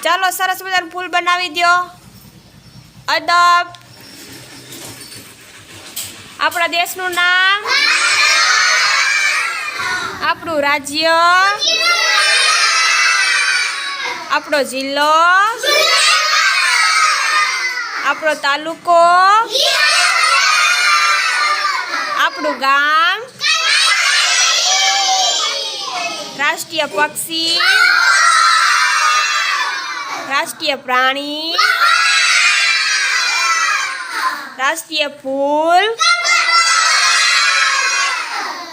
ચાલો સરસ મજાનું ફૂલ બનાવી દો. અદબ. આપણા દેશનું નામ, આપણું રાજ્ય, આપણો જિલ્લો, આપણો તાલુકો, આપણું ગામ, રાષ્ટ્રીય પક્ષી, રાષ્ટ્રીય પ્રાણી, રાષ્ટ્રીય ફૂલ,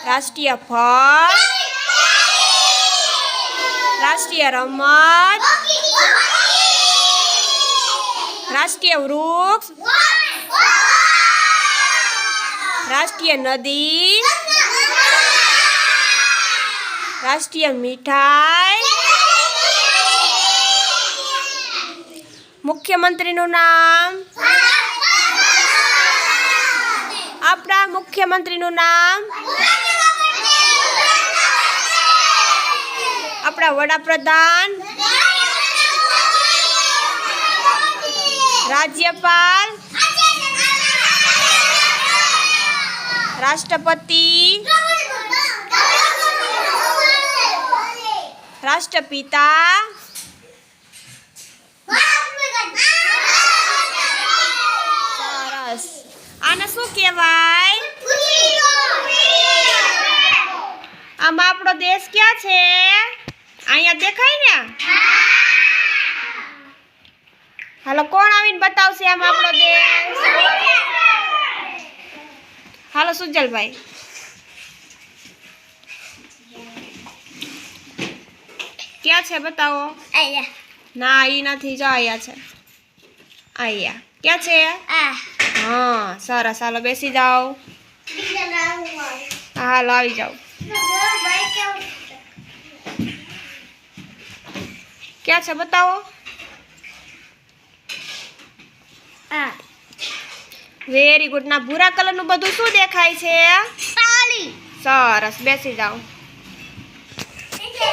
રાષ્ટ્રીય ફળ, રાષ્ટ્રીય રમત, રાષ્ટ્રીય વૃક્ષ, રાષ્ટ્રીય નદી, રાષ્ટ્રીય મીઠાઈ. મુખ્યમંત્રીનું નામ, આપણા મુખ્યમંત્રીનું નામ, આપણા વડાપ્રધાન, રાજ્યપાલ, રાષ્ટ્રપતિ, રાષ્ટ્રપિતા. સરસ. આને શું કહેવાય? આમાં આપણો દેશ ક્યાં છે? અહીંયા દેખાય ને? હાલો, કોણ આવીને બતાવશે આમ આપણો દેશ? હાલો સુજલભાઈ. ક્યાં છે બતાવો? ના, ઈ નથી. જો અહીંયા છે. અહીંયા ક્યાં છે? હા, સરસ. હાલો બેસી જાઓ. હાલો આવી જાઓ. ક્યાં છે બતાવો? Very good. ના ભૂરા કલરનું બધું શું દેખાય છે? સરસ, બેસી જાઓ.